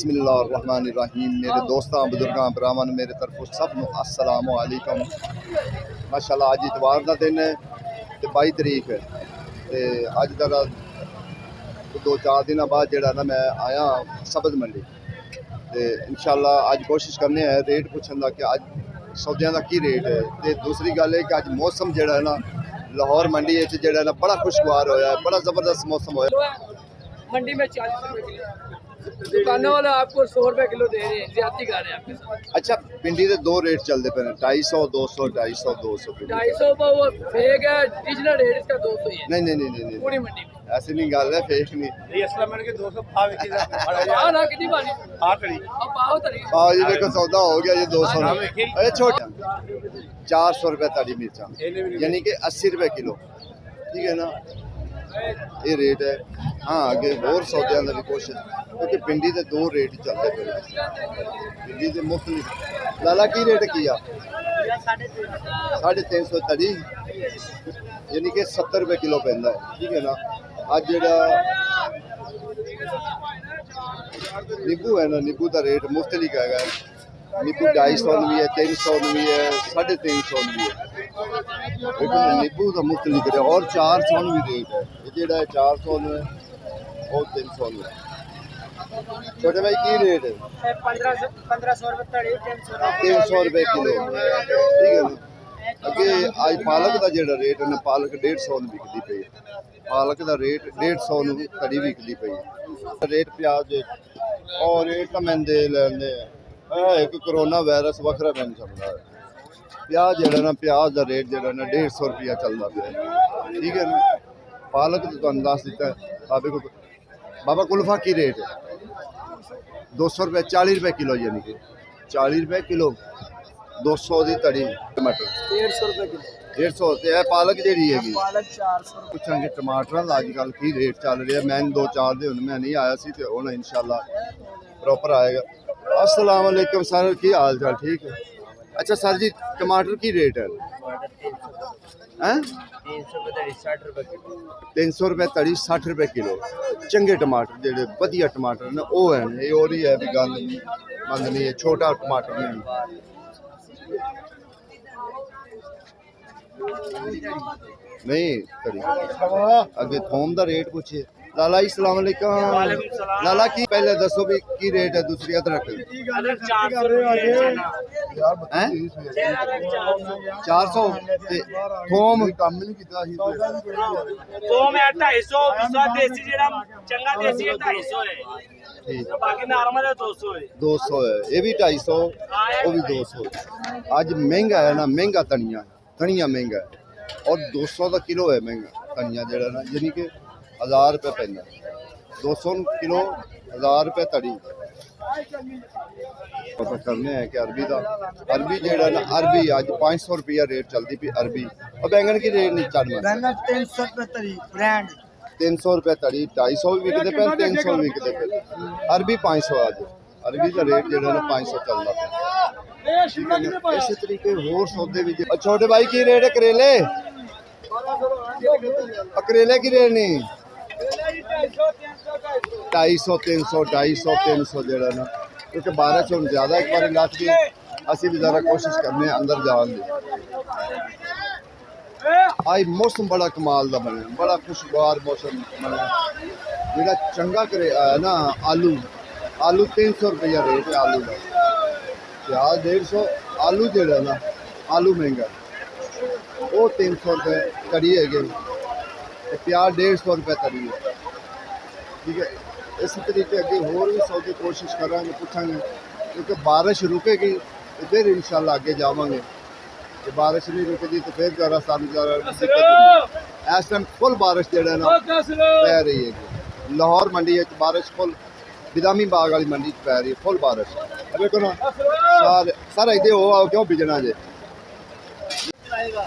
बिस्मिल्लाहिर्रहमानिर्रहीम। मेरे दोस्तों बुजुर्गों भरावां मेरे तरफों सब नूं अस्सलाम वालेकुम। माशाअल्लाह अज इतवार का दिन है तो 22 तरीक है तो अज का 2-4 दिन बाद जो ना मैं आया सब्ज़ मंडी तो इंशाअल्लाह अज कोशिश करने हैं रेट पुछन का कि अज सौदियां का की रेट है। तो दूसरी गल है कि अज मौसम जो है ना लाहौर मंडी जो है ना बड़ा खुशगवार होया है, बड़ा ज़बरदस्त मौसम होया। मंडी में 40 रुपए किलो, दुकानों वाले आपको 100 रुपए किलो दे रहे हैं, ज्यादा कर रहे हैं आपके साथ। अच्छा भिंडी के दो रेट चलते पे 250 200 250 200 250 वो फेक है, ओरिजिनल रेट इसका 200 ही है। नहीं नहीं नहीं नहीं पूरी मंडी में ऐसी नहीं गल है, फेक नहीं। हाँ ना कितनी बारी अब पाओ तरी हाँ जी देखो सौदा हो गया ये 200 अरे छोटा 400 रुपये ताड़ी मिर्चा यानी कि 80 रुपये किलो, ठीक है ना ये रेट है। हाँ आगे होर सौदे की भी कोशिश क्योंकि भिंडी के दो रेट चलते पे भिंडी के मुख्तलिफ। लाला की रेट किया 350 तड़ी यानी कि 70 रुपये किलो पैंदा है, ठीक है ना। अज जड़ा नींबू है ना नींबू का रेट मुख्तलिफ है, नींबू 250 भी है 300 भी है 350 भी है, लेकिन नींबू का मुख्तलिफ है। और 400 भी रेट है, ये जो 400 है और 300 है। छोटे भाई की रेट है 1500 रुपए 300 रुपये किलो, ठीक है ना। अगे आज पालक का जो रेट है ना पालक 150 बिकती पई, पालक का रेट 150 तड़ी बिकती पई। रेट प्याज और रेट तो मैं दे लेंदे एक कोरोना वायरस वखरा बन सकता है। प्याज जो ना प्याज का रेट जो ना 150 रुपया चलता पे, ठीक है ना। पालक तो तुम दस दिता है बाबा कुल्फा की रेट है 200 रुपये 40 रुपये किलो, यानी कि 40 रुपये किलो 200 की तड़ी। टमाटर 150 रुपए किलो, 150 पालक जी है पालक 400 पूछा कि टमाटर का अजकल की रेट चल रहा है। मैं 2-4 दिन मैं नहीं आया सी तो हूँ इंशाल्लाह प्रॉपर आएगा। अस्सलाम वालेकुम सर, की हाल चाल ठीक है। अच्छा सर जी टमाटर की रेट है 300 रुपये तड़ी 60 रुपये किलो। चंगे टमाटर जेडे वधिया टमाटर ने वो है ये और ही है भी गल मंद नहीं है, छोटा टमाटर नहीं। नहीं तड़ी अगे थोम का रेट पूछे। लाला जी सलाम अलैकुम। लाला की पहले दसो भी की रेट है दूसरी अदरक 400 थोम कम नहीं किया थोम है 250 देसी जेड़ा चंगा देसी है 250 है, बाकी नॉर्मल है 200 है, ये भी 250 वो भी 200। आज महंगा है ना, महंगा धनिया धनिया महंगा है और 200 का किलो है महंगा धनिया जरा ना, यानी कि 1000 रुपये पैदा 200 किलो 1000 रुपये तड़ी। पता करने हैं कि अरबी का अरबी जेड़ा ना अरबी अज 500 रुपया रेट चलती पी अरबी। और बैंगन की रेट नहीं चढ़ 300 रुपए तरी ब्रांड 300 रुपये तड़ी 250 भी विकते पे 300 भी विकते पे। अरबी 500 अज अरबी का रेट जो ना 500 चलता पे। इस तरीके होर सौदे भी। छोटे भाई की रेट है करेले? करेले की रेट नहीं 250 300 250 300 जरा ना क्योंकि बारिश हम ज़्यादा एक बार लात की असी भी ज़रा कोशिश करने अंदर जान दी। आज मौसम बड़ा कमाल का बने, बड़ा खुशगवार मौसम बने जो चंगा करे ना। आलू आलू 300 रुपया रेट है आलू का, प्याज 150, आलू जो ना आलू महंगा वो 300 रुपये तड़ी है, प्याज 150 रुपये तड़ी है, ठीक है। इस तरीके अगे होर भी सौदे कोशिश करेंगे पूछेंगे क्योंकि बारिश रुकेगी तो फिर इंशाल्लाह आगे जावांगे। तो बारिश नहीं रुकेगी तो फिर जरा सानू इस टाइम फुल बारिश जो ना पै रही है। लाहौर मंडी बारिश फुल बिदामी बाग वाली मंडी पै रही है फुल बारिश। देखो ना सारा इधर हो आओ क्यों बिजना जे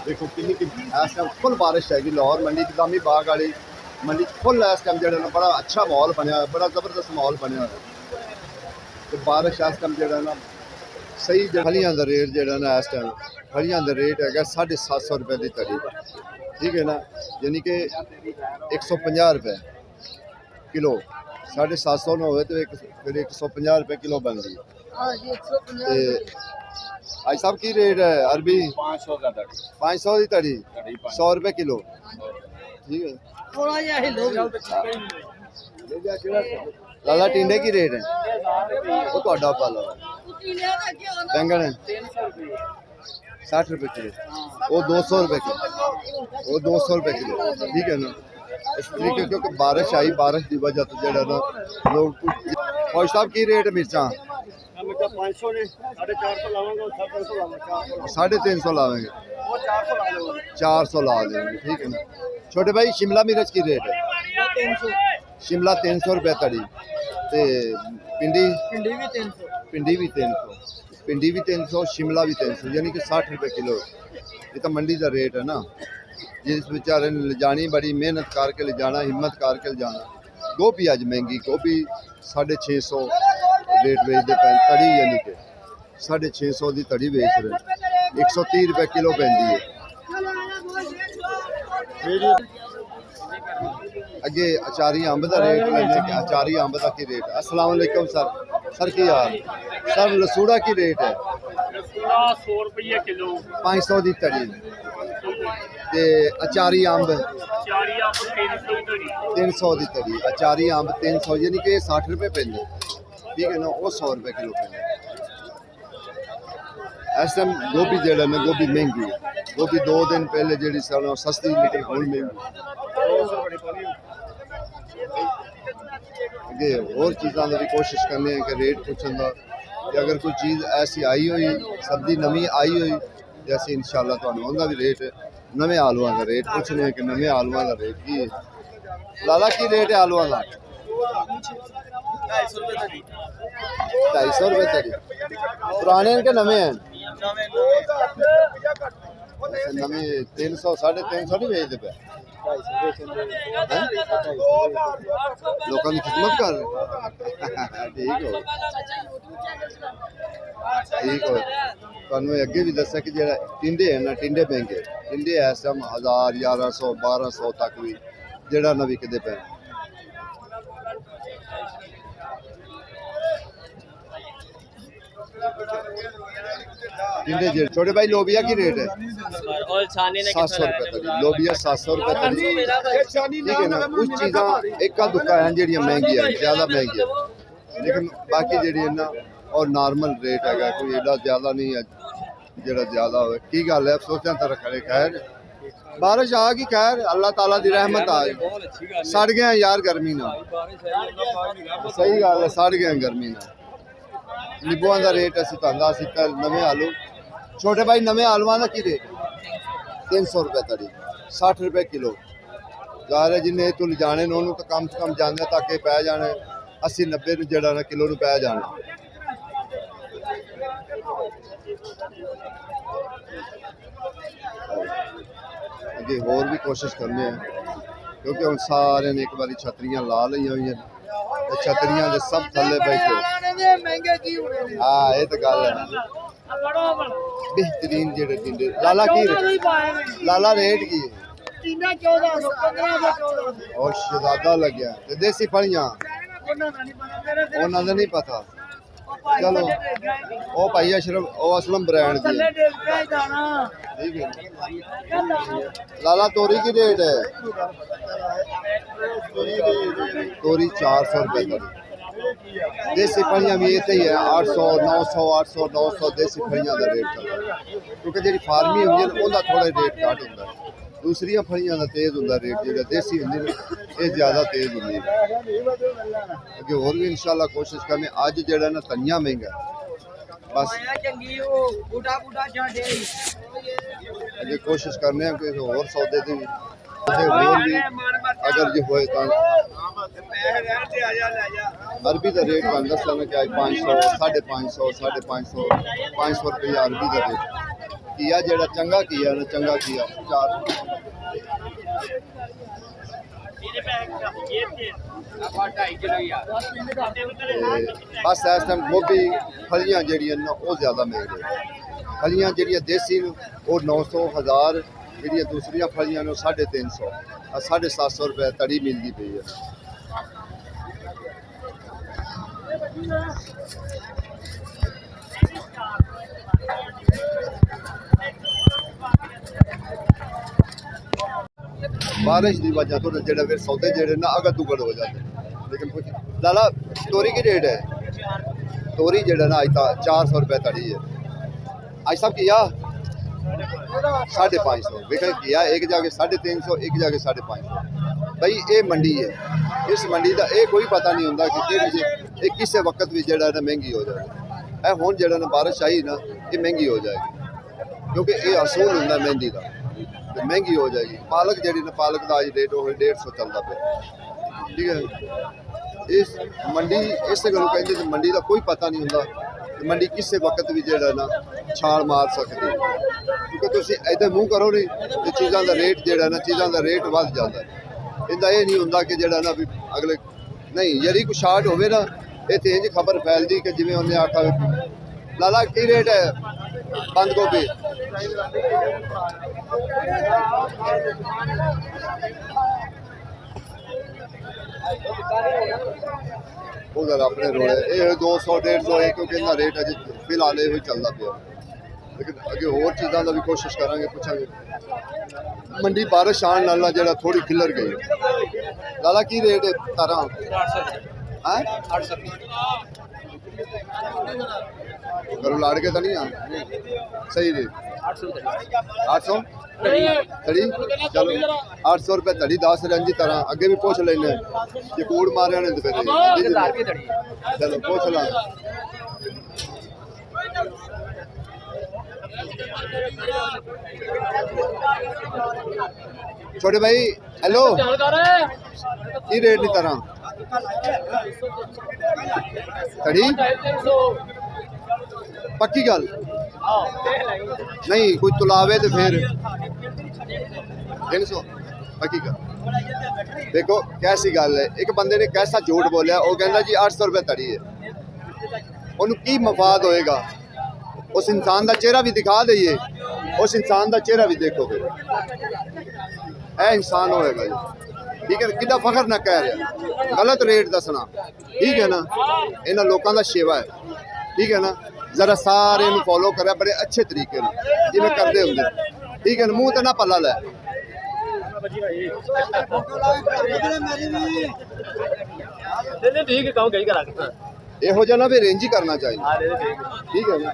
देखो कितनी इस टाइम फुल बारिश हैगी लाहौर मंडी बिदामी बाग वाली मंडी फुल इस टाइम जो ना बड़ा अच्छा माहौल बनया, बड़ा जबरदस्त माहौल बनया। तो बारिश इस टाइम जो ना सही फलियां का रेट जो ना इस टाइम फलियां का रेट है 750 रुपये की तड़ी, ठीक है ना, यानी कि 150 रुपये किलो 750 ਨੂੰ ਹੋਵੇ ਤੇ ਫਿਰ 150 रुपए किलो बनती है। हाँ जी 150 ਤੇ ਅੱਜ ਸਭ ਕੀ ਰੇਟ ਹੈ ਅਰਬੀ 500 का दर्ज 500 ਦੀ ਤੜੀ 100 रुपए किलो ठीक है। थोड़ा जा हिलो लाला टिंडे की रेट है वो ਤੁਹਾਡਾ ਪਾਲਾ पुतीलिया का क्या होना बैंगन है 60 रुपए किलो वो 200 रुपए किलो वो 200 रुपए किलो ठीक है ना। इस तरीके क्योंकि बारिश आई बारिश की वजह तो जरा ना लोग फौज साहब की रेट मिर्चा 500 ने 450 लावांगा 750 लावांगा 350 लावेंगे वो 400 ला लो 400 ला देंगे ठीक है ना। छोटे भाई शिमला मिर्च की रेट है 300 शिमला 300 रुपए तड़ी ते पिंडी भिंडी भी 300 पिंडी भी 300 शिमला भी 300 यानी कि 60 रुपए किलो। ये तो मंडी का रेट है ना। जिस बेचारे ने ले जानी बड़ी मेहनत करके ले जाना हिम्मत करके ले जाना। गोभी अज महंगी गोभी 650 रेट बेचते पे तड़ी यानी कि 650 की तड़ी बेच रहे 130 रुपए किलो पैंती है। अगे अचारी अंब का रेट लेने के अचारी अंब का की रेट। अस्सलाम वालेकुम सर की हाल सर लसूड़ा की रेट है 100 रुपये किलो 500 की तड़ी ते अचारी अंब 300 की तड़ी अचारी अंब 300 यानी कि 60 रुपए पैंते ठीक है ना वो 100 रुपए किलो पैंते। इस टाइम गोभी जड़ा ना गोभी महंगी है गोभी 2 दिन पहले जी सस्ती लेकिन हुण महंगी अगे होर चीज़ों की भी कोशिश करने हैं कि रेट पूछने का कि अगर कोई चीज़ ऐसी आई हुई सब्जी नवी आई हुई तो असीं इंशाअल्लाह तुहानूं उहदा भी रेट नवे आलूआं का रेट पूछने हैं कि नवे आलूआं का रेट की है। लाला की रेट है आलूआं का 250 रुपए तरी पुराने हैं कि नवे हैं नवे 300 350 नहीं बेचते पे लोगों की खिदमत कर ठीक हो तुहानूं अगे भी दस्या कि जेड़ा टिंडे है ना टिंडे महंगे टिंडे इस टाइम 1000 1100 1200 तक भी जेड़ा ना विकदे पे। टिंडे जेड़े छोटे भाई लोबिया की रेट है 700 रुपए तक लोबिया 700 रुपए तक ठीक है ना। कुछ चीज़ा एक दुक्का है जड़ियाँ महंगी है ज़्यादा महंगी है लेकिन बाकी जी है ना और नॉर्मल रेट है कोई एडा ज़्यादा नहीं है जरा ज़्यादा हो की गल है सोचा तो रखे खैर बारिश आ गई खैर अल्लाह ताला दी रहमत आ गई सड़ गया यार गर्मी ना सही गल है सड़ गया गर्मी ना। निबुआं का रेट असीं तुहानूं दस नवे आलू छोटे भाई नवे आलूआं का की रेट 300 रुपए तड़ी 60 रुपए किलो ज़ाहिर है जिन्हें इतों ले जाने उन्होंने तो कम से कम जाने तक पै जाने 80-90 जड़ा ना किलो पै जाना। अगे होर भी कोशिश करने हैं क्योंकि हम सारे ने एक बार छतरियां ला ली हुई हैं छतरियां दे सब थले बैठे महंगे की होने हाँ ये तो गल है बेहतरीन जेड़े टिंडे लाला की लाला रेट की है 1400 1500 और शहजादा लग गया ते देसी फलियां उन्होंने नहीं पता चलो ओ भाई अशरफ ओ असलम ब्रांड की है ठीक है लाला तोरी की रेट है तोरी 400 रुपए की देसी फलियां भी इतने ही है 800 900 800 900 देसी फलियां का रेट चलता क्योंकि जी फार्मी होंगी उनका थोड़ा रेट घट होता है दूसरिया फलियां का तेज होंगे रेट जो देसी होंगी ये ज़्यादा तेज होंगी अगे होर भी इंशाल्लाह कोशिश करने अज जो ना धनिया महंगा बस अगे कोशिश करने कोई होर सौदे की होर भी अगर जो होए तो अरबी का रेट मैं दस लगा क्या 500 550 550 500 रुपया अरबी का रेट किया जेड़ा चंगा किया ना चंगा किया 4 बस इस टाइम गोभी फलियां जड़ियां ना वो ज़्यादा महंगी फलियां जड़ियां देसी वो 900 1000 जड़ियां दूसरियां फलियां ने 350 750 रुपये तड़ी मिलती पई है। बारिश की वजह तो जेड़ा फिर सौदे जेड़े ना अगर दुगड़ हो जाते लेकिन कुछ लाला तोरी की रेट है तोरी जेड़ा ना आज 400 रुपये तड़ी है आज सब किया 550 विकल किया एक जाके 350 एक जाके 550 भाई ये मंडी है इस मंडी का ये कोई पता नहीं होता कि ये किसी वक्त भी जेड़ा ना महंगी हो जाए ए हुण जेड़ा ना बारिश आई ना ये महंगी हो जाएगी क्योंकि ये असूल होंगे मेहंदी का तो महंगी हो जाएगी पालक जी ना पालक का अज रेट वो 150 चलता पे ठीक है इस मंडी इस गलों कहते मंडी का कोई पता नहीं होंगे मंडी किसी वक्त भी जेड़ा ना छाल मार सकती है क्योंकि तुम इधर मूँह करो नहीं तो चीज़ों का रेट जेड़ा ना चीज़ों का रेट बढ़ जाता है इनका ये नहीं होंगे कि जेड़ा ना भी अगले नहीं यदि कुछ शार्ट होवे ना इतने इंज खबर फैलती कि जिमें उन्हें आखा लाला की रेट है बंद गोभी उधर अपने रोड़े ये 200 150 है क्योंकि इनका रेट अज फिलहाल ये चलता पे लेकिन अगे होर चीज़ों का भी कोशिश करांगे पूछांगे मंडी बारिश आने नाल जेड़ा थोड़ी खिलर गई लाला की रेट है तारा 800 करो लाड़ के तो नहीं सही रेट 800 तड़ी चलो 800 रुपये तड़ी 10 रंजी तरह अगे भी पूछ लेने ये कूड़ मारे ने तो फिर चलो पूछ ला छोटे भाई हेलो की रेट नहीं तरह तड़ी पक्की गल नहीं कोई तुलावे तो फिर 300 पक्की गल देखो कैसी गल है एक बंदे ने कैसा झूठ बोलिया वो कहता जी 800 रुपये तड़ी है उन्होंने की मफाद होएगा उस इंसान का चेहरा भी दिखा दईए उस इंसान का चेहरा भी देखो फिर ऐ इंसान होएगा जी ठीक है कि फखर ना कह रहा गलत रेट दसना ठीक है ना इन्होंने लोगों का सेवा है ठीक है ना जरा सारे फॉलो करा बड़े अच्छे तरीके जिमें करते होंगे ठीक है ना मुंह तो ना पला लै ठीक है कहूँ कहीं करा यहो ना भी रेंज ही करना चाहिए ठीक है ना